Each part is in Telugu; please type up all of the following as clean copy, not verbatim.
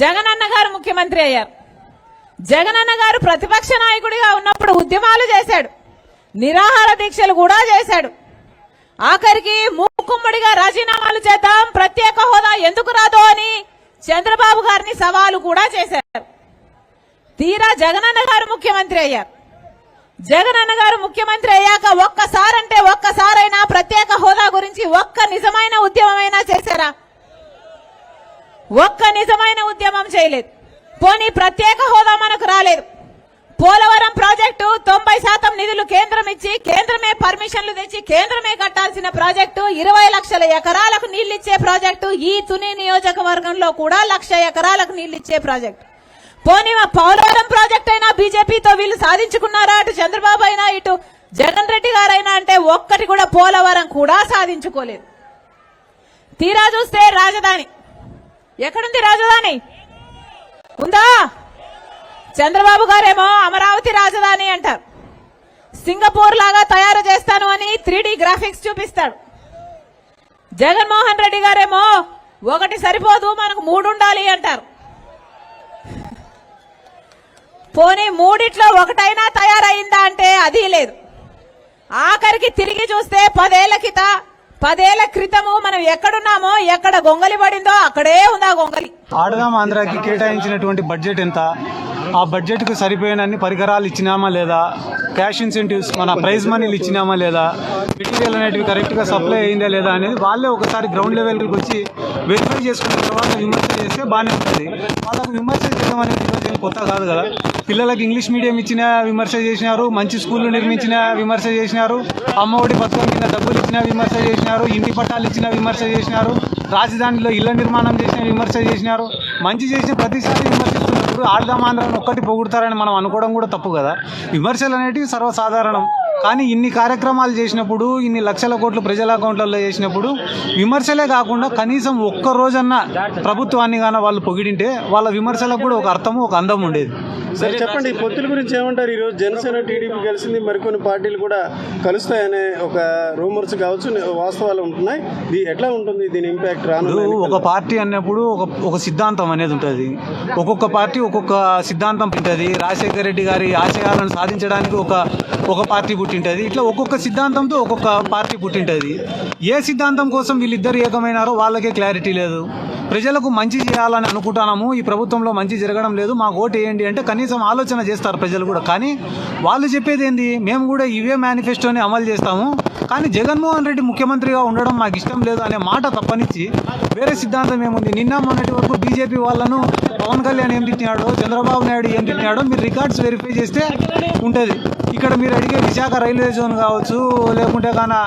జగనన్న గారు ముఖ్యమంత్రి అయ్యారు. జగనన్న గారు ప్రతిపక్ష నాయకుడిగా ఉన్నప్పుడు ఉద్యమాలు చేశాడు, నిరాహార దీక్షలు కూడా చేశాడు. ఆఖరికి మూకుమ్మడిగా రాజీనామాలు చేద్దాం, ప్రత్యేక హోదా ఎందుకు రాదో అని చంద్రబాబు గారిని సవాలు కూడా చేశారు. తీరా జగనన్న గారు ముఖ్యమంత్రి అయ్యారు. జగనన్న గారు ముఖ్యమంత్రి అయ్యాక ఒక్కసారైనా ప్రత్యేక హోదా గురించి ఒక్క నిజమైన ఉద్యమమైనా చేశారా? ఒక్క నిజమైన ఉద్యమం చేయలేదు. పోనీ ప్రత్యేక హోదా మనకు రాలేదు. పోలవరం ప్రాజెక్టు 90% నిధులు కేంద్రం ఇచ్చి, కేంద్రమే పర్మిషన్లు తెచ్చి, కేంద్రమే కట్టాల్సిన ప్రాజెక్టు, 20 లక్షల ఎకరాలకు నీళ్లిచ్చే ప్రాజెక్టు, ఈ తుని నియోజకవర్గంలో కూడా 1,00,000 ఎకరాలకు నీళ్లిచ్చే ప్రాజెక్టు. పోనీ పోలవరం ప్రాజెక్ట్ అయినా బీజేపీతో వీళ్ళు సాధించుకున్నారా? అటు చంద్రబాబు అయినా ఇటు జగన్ రెడ్డి గారైనా అంటే ఒక్కటి కూడా పోలవరం కూడా సాధించుకోలేదు. తీరా చూస్తే రాజధాని ఎక్కడుంది? రాజధాని ఉందా? చంద్రబాబు గారేమో అమరావతి రాజధాని అంటారు. సింగపూర్ లాగా తయారు చేస్తాను అని 3D గ్రాఫిక్స్ చూపిస్తాడు. జగన్మోహన్ రెడ్డి గారేమో ఒకటి సరిపోదు, మనకు 3 ఉండాలి అంటారు. పోనీ మూడిట్లో ఒకటైనా తయారైందా అంటే అది లేదు. ఆఖరికి తిరిగి చూస్తే 10 ఏళ్ల క్రితము మనం ఎక్కడున్నామో, ఎక్కడ గొంగలి పడిందో అక్కడే ఉందా గొంగలి. ఆడదాం ఆంధ్రాకి కేటాయించినటువంటి బడ్జెట్ ఎంత? ఆ బడ్జెట్కు సరిపోయినన్ని పరికరాలు ఇచ్చినామా లేదా? క్యాష్ ఇన్సెంటివ్స్, మన ప్రైజ్ మనీలు ఇచ్చినామా లేదా? మెటీరియల్ అనేటివి కరెక్ట్గా సప్లై అయిందా లేదా అనేది వాళ్ళే ఒకసారి గ్రౌండ్ లెవెల్కి వచ్చి వెరిఫై చేసుకున్న తర్వాత విమర్శ చేస్తే బాగానే ఉంటుంది. వాళ్ళకు విమర్శ చేయడం అనేది ఏం కొత్త కాదు కదా. పిల్లలకు ఇంగ్లీష్ మీడియం ఇచ్చిన విమర్శ చేసినారు, మంచి స్కూళ్లు నిర్మించిన విమర్శ చేసినారు, అమ్మఒడి పథకం కింద డబ్బులు ఇచ్చిన విమర్శ చేసినారు, ఇంటి పట్టాలు ఇచ్చిన విమర్శ చేసినారు, రాజధానిలో ఇళ్ల నిర్మాణం చేసిన విమర్శ చేసినారు. మంచి చేసిన ప్రతిసారి విమర్శిస్తున్నప్పుడు ఆడదాం ఆంధ్రాన్ని ఒక్కటి పొగుడతారని మనం అనుకోవడం కూడా తప్పు కదా. విమర్శలు అనేటివి సర్వసాధారణం. కానీ ఇన్ని కార్యక్రమాలు చేసినప్పుడు, ఇన్ని లక్షల కోట్లు ప్రజల అకౌంట్లలో చేసినప్పుడు విమర్శలే కాకుండా కనీసం ఒక్క రోజన్నా ప్రభుత్వాన్ని కానీ వాళ్ళు పొగిడింటే వాళ్ళ విమర్శలకు కూడా ఒక అర్థము, ఒక అందం ఉండేది. సరే చెప్పండి, ఈ పొత్తుల గురించి ఏమంటారు? ఈరోజు జనసేన టీడీపీ కలిసింది, మరికొన్ని పార్టీలు కూడా కలుస్తాయనే ఒక రూమర్స్ కావచ్చు, వాస్తవాలు ఉంటున్నాయి. ఎట్లా ఉంటుంది దీని ఇంపాక్ట్? ఒక పార్టీ అన్నప్పుడు ఒక సిద్ధాంతం అనేది ఉంటుంది. ఒక్కొక్క పార్టీ ఒక్కొక్క సిద్ధాంతం ఉంటుంది. రాజశేఖర రెడ్డి గారి ఆశయాలను సాధించడానికి ఒక పార్టీ పుట్టింటుంది. ఇట్లా ఒక్కొక్క సిద్ధాంతంతో ఒక్కొక్క పార్టీ పుట్టింటుంది. ఏ సిద్ధాంతం కోసం వీళ్ళిద్దరు ఏకమైనారో వాళ్ళకే క్లారిటీ లేదు. ప్రజలకు మంచి చేయాలని అనుకుంటున్నాము, ఈ ప్రభుత్వంలో మంచి జరగడం లేదు, మాకు ఓటు వేయండి అంటే కనీసం ఆలోచన చేస్తారు ప్రజలు కూడా. కానీ వాళ్ళు చెప్పేది ఏంది? మేము కూడా ఇవే మేనిఫెస్టోని అమలు చేస్తాము, కానీ జగన్మోహన్ రెడ్డి ముఖ్యమంత్రిగా ఉండడం మాకు ఇష్టం లేదు అనే మాట తప్పనిచ్చి వేరే సిద్ధాంతం ఏముంది? నిన్న మొన్నటి వరకు బీజేపీ వాళ్ళను పవన్ కళ్యాణ్ ఏం తిట్టినాడో, చంద్రబాబు నాయుడు ఏం తిట్టినాడో మీరు రికార్డ్స్ వెరిఫై చేస్తే ఉంటుంది. ఇక్కడ మీరు అడిగే విశాఖ రైల్వే జోన్ కావచ్చు, లేకుంటే కానీ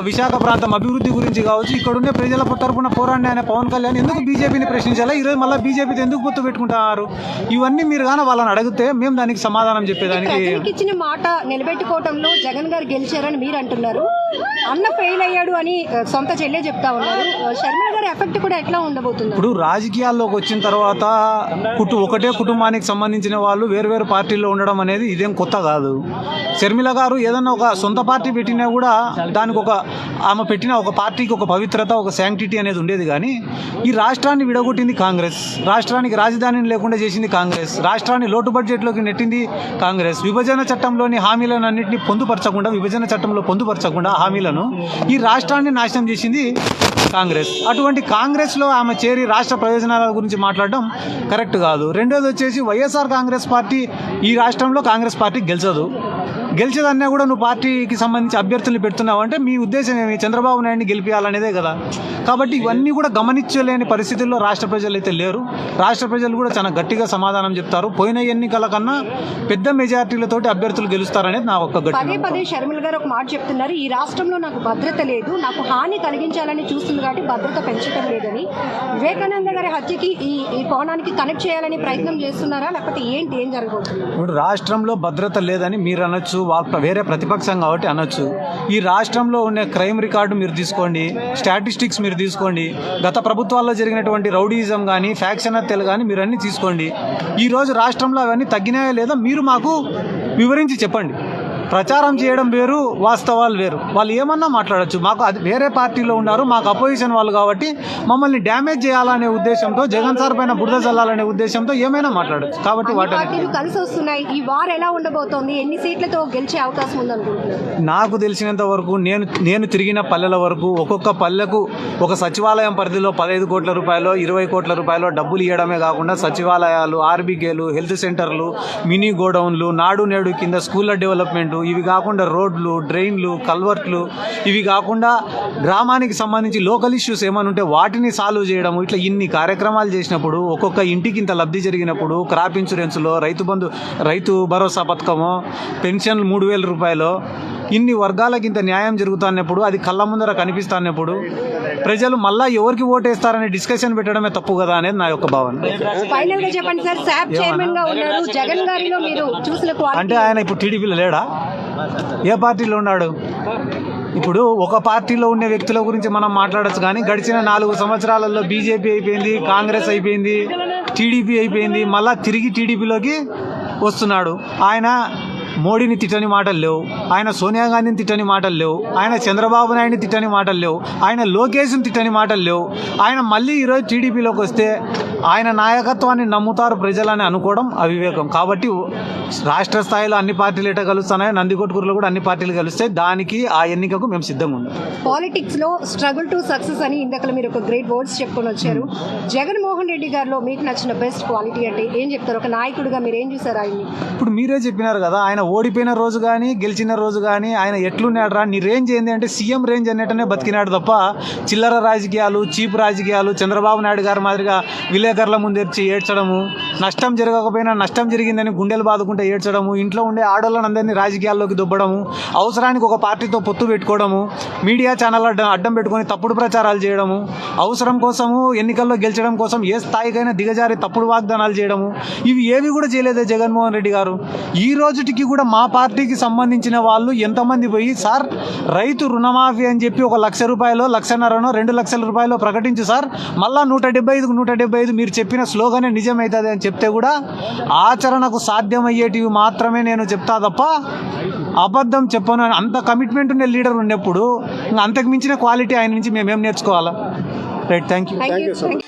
విశాఖ ప్రాంతం అభివృద్ధి గురించి కావచ్చు, ఇక్కడ ఉండే ప్రజల తరపున పోరాడిన ఆయన పవన్ కళ్యాణ్ ఎందుకు బీజేపీని ప్రశ్నించాలా? ఈరోజు మళ్ళీ బీజేపీతో ఎందుకు పొత్తు పెట్టుకుంటున్నారు? ఇవన్నీ మీరు కానీ వాళ్ళని అడిగితే మేము దానికి సమాధానం చెప్పేదానికి. ఇచ్చిన మాట నిలబెట్టుకోవడంలో జగన్ గారు గెలిచారని మీరు అంటున్నారు, అన్న ఫెయిల్ అయ్యాడు అని సొంత చెల్లె చెప్తా ఉన్నారు. శర్మిల గారి ఎఫెక్ట్ కూడా ఎట్లా ఉండబోతుంది? ఇప్పుడు రాజకీయాల్లోకి వచ్చిన తర్వాత ఒకటే కుటుంబానికి సంబంధించిన వాళ్ళు వేరు పార్టీల్లో ఉండడం అనేది ఇదేం కొత్త కాదు. శర్మిల గారు ఏదన్నా ఒక సొంత పార్టీ పెట్టినా కూడా దానికి ఆమె పెట్టిన ఒక పార్టీకి ఒక పవిత్రత, ఒక శాంక్టిటీ అనేది ఉండేది. కానీ ఈ రాష్ట్రాన్ని విడగొట్టింది కాంగ్రెస్, రాష్ట్రానికి రాజధానిని లేకుండా చేసింది కాంగ్రెస్, రాష్ట్రాన్ని లోటు బడ్జెట్లోకి నెట్టింది కాంగ్రెస్, విభజన చట్టంలోని హామీలను అన్నింటినీ పొందుపరచకుండా, విభజన చట్టంలో పొందుపరచకుండా హామీలను ఈ రాష్ట్రాన్ని నాశనం చేసింది కాంగ్రెస్. అటువంటి కాంగ్రెస్లో ఆమె చేరి రాష్ట్ర ప్రయోజనాల గురించి మాట్లాడడం కరెక్ట్ కాదు. రెండోది వచ్చేసి వైఎస్ఆర్ కాంగ్రెస్ పార్టీ ఈ రాష్ట్రంలో కాంగ్రెస్ పార్టీ గెలిచేదన్నా కూడా నువ్వు పార్టీకి సంబంధించి అభ్యర్థులు పెడుతున్నావు అంటే మీ ఉద్దేశం ఏమి? చంద్రబాబు నాయుడిని గెలిపించాలనేదే కదా. కాబట్టి ఇవన్నీ కూడా గమనించలేని పరిస్థితుల్లో రాష్ట్ర ప్రజలు అయితే లేరు. రాష్ట్ర ప్రజలు కూడా చాలా గట్టిగా సమాధానం చెప్తారు. పోయిన ఎన్నికల కన్నా పెద్ద మెజార్టీలతోటి అభ్యర్థులు గెలుస్తారనేది నా ఒక్క గట్టి. పదే శర్మిల గారు ఒక మాట చెప్తున్నారు, ఈ రాష్ట్రంలో నాకు భద్రత లేదు, నాకు హాని కలిగించాలని చూస్తుంది కాబట్టి భద్రత పెంచడం లేదని. వివేకానంద గారి హత్యకి ఈ కోణానికి కనెక్ట్ చేయాలని ప్రయత్నం చేస్తున్నారా, లేకపోతే ఏం జరగబోతుంది? ఇప్పుడు రాష్ట్రంలో భద్రత లేదని మీరు అనొచ్చు, వేరే ప్రతిపక్షం కాబట్టి అనొచ్చు. ఈ రాష్ట్రంలో ఉన్న క్రైమ్ రికార్డు మీరు తీసుకోండి, స్టాటిస్టిక్స్ మీరు తీసుకోండి, గత ప్రభుత్వాల్లో జరిగినటువంటి రౌడీయిజం కానీ, ఫ్యాక్షన్ హత్యలు కానీ మీరు అన్నీ తీసుకోండి. ఈరోజు రాష్ట్రంలో అవన్నీ తగ్గినాయా లేదా మీరు మాకు వివరించి చెప్పండి. ప్రచారం చేయడం వేరు, వాస్తవాలు వేరు. వాళ్ళు ఏమన్నా మాట్లాడచ్చు. మాకు అది వేరే పార్టీలో ఉన్నారు, మాకు అపోజిషన్ వాళ్ళు కాబట్టి మమ్మల్ని డ్యామేజ్ చేయాలనే ఉద్దేశంతో, జగన్ సార్ పైన బురద చల్లాలనే ఉద్దేశంతో ఏమైనా మాట్లాడచ్చు. కాబట్టి వాటిని పార్టీలు కలిసి వస్తున్నాయి. ఈ వార్ ఎలా ఉండబోతోంది? ఎన్ని సీట్లతో గెలిచే అవకాశం ఉందనుకుంటున్నారు? నాకు తెలిసినంత వరకు నేను తిరిగిన పల్లెల వరకు ఒక్కొక్క పల్లెకు ఒక సచివాలయం పరిధిలో 15 కోట్ల రూపాయలు 20 కోట్ల రూపాయలు డబ్బులు ఇవ్వడమే కాకుండా సచివాలయాలు, ఆర్బీకేలు, హెల్త్ సెంటర్లు, మినీ గోడౌన్లు, నాడు నేడు కింద స్కూళ్ళ డెవలప్మెంట్, ఇవి కాకుండా రోడ్లు, డ్రైన్లు, కల్వర్ట్లు, ఇవి కాకుండా గ్రామానికి సంబంధించి లోకల్ ఇష్యూస్ ఏమైనా ఉంటే వాటిని సాల్వ్ చేయడము, ఇట్లా ఇన్ని కార్యక్రమాలు చేసినప్పుడు ఒక్కొక్క ఇంటికి ఇంత లబ్ధి జరిగినప్పుడు క్రాప్ ఇన్సూరెన్స్లో, రైతు భరోసా పథకము, పెన్షన్లు 3,000 రూపాయలు, ఇన్ని వర్గాలకు ఇంత న్యాయం జరుగుతున్నప్పుడు, అది కళ్ళ ముందర కనిపిస్తున్నప్పుడు ప్రజలు మళ్ళా ఎవరికి ఓటేస్తారనే డిస్కషన్ పెట్టడమే తప్పు కదా అనేది నా యొక్క భావన. ఫైనల్ గా చెప్పండి సార్, శాప్ చైర్మన్ గా ఉన్నారు, జగన్ గారిలో మీరు చూసిన అంటే ఆయన ఇప్పుడు టీడీపీలో లేడా? ఏ పార్టీలో ఉన్నాడు? ఇప్పుడు ఒక పార్టీలో ఉండే వ్యక్తుల గురించి మనం మాట్లాడచ్చు, కానీ గడిచిన 4 సంవత్సరాలలో బీజేపీ అయిపోయింది, కాంగ్రెస్ అయిపోయింది, టీడీపీ అయిపోయింది, మళ్ళా తిరిగి టీడీపీలోకి వస్తున్నాడు. ఆయన మోడీని తిట్టని మాటలు లేవు, ఆయన సోనియా గాంధీని తిట్టని మాటలు లేవు, ఆయన చంద్రబాబు నాయుడిని తిట్టని మాటలు లేవు, ఆయన లోకేష్ని తిట్టని మాటలు లేవు. ఆయన మళ్ళీ ఈరోజు టీడీపీలోకి వస్తే ఆయన నాయకత్వాన్ని నమ్ముతారు ప్రజలని అనుకోవడం అవివేకం. కాబట్టి రాష్ట్ర స్థాయిలో అన్ని పార్టీలు ఎట కలుస్తున్నాయి, నందికొట్కూరులో కూడా అన్ని పార్టీలు కలుస్తాయి. దానికి ఆ ఎన్నికకు మేము సిద్ధంగా ఉన్నాం. పాలిటిక్స్ లో స్ట్రగుల్ టు సక్సెస్ అని ఇందాక మీరు ఒక గ్రేట్ వర్డ్స్ చెప్పుకొని వచ్చారు. జగన్మోహన్ రెడ్డి గారిలో మీకు నచ్చిన బెస్ట్ క్వాలిటీ అంటే ఏం చెప్తారు? ఒక నాయకుడిగా మీరు ఏం చూసారు ఆయన్ని? ఇప్పుడు మీరే చెప్పినారు కదా, ఆయన ఓడిపోయిన రోజు కానీ గెలిచిన రోజు కానీ ఆయన ఎట్లున్నాడు రా, నీ రేంజ్ ఏంది అంటే సీఎం రేంజ్ అన్నట్టునే బతికినాడు తప్ప చిల్లర రాజకీయాలు, చీప్ రాజకీయాలు, చంద్రబాబు నాయుడు గారి మాదిరిగా విలేకరుల ముందెచ్చి ఏడ్చడము, నష్టం జరగకపోయినా నష్టం జరిగిందని గుండెలు బాదుకుంటే ఏడ్చడము, ఇంట్లో ఉండే ఆడోళ్ళని అందరినీ రాజకీయాల్లోకి దుబ్బడము, అవసరానికి ఒక పార్టీతో పొత్తు పెట్టుకోవడము, మీడియా ఛానల్ అడ్డం పెట్టుకొని తప్పుడు ప్రచారాలు చేయడము, అవసరం కోసము ఎన్నికల్లో గెలిచడం కోసం ఏ స్థాయికైనా దిగజారి తప్పుడు వాగ్దానాలు చేయడము, ఇవి ఏవి కూడా చేయలేదే జగన్మోహన్ రెడ్డి గారు. ఈ రోజుటికి కూడా మా పార్టీకి సంబంధించిన వాళ్ళు ఎంతమంది పోయి సార్ రైతు రుణమాఫీ అని చెప్పి 1 లక్ష రూపాయలు, 1,50,000, 2 లక్షల రూపాయలు ప్రకటించు సార్, మళ్ళా 175 మీరు చెప్పిన స్లోగానే నిజమవుతుంది అని చెప్తే కూడా ఆచరణకు సాధ్యమయ్యేటివి మాత్రమే నేను చెప్తా తప్ప అబద్ధం చెప్పను. అంత కమిట్మెంట్ ఉండే లీడర్ ఉన్నప్పుడు అంతకు మించిన క్వాలిటీ ఆయన నుంచి మేమేం నేర్చుకోవాలా? Right, thank you. Thank you.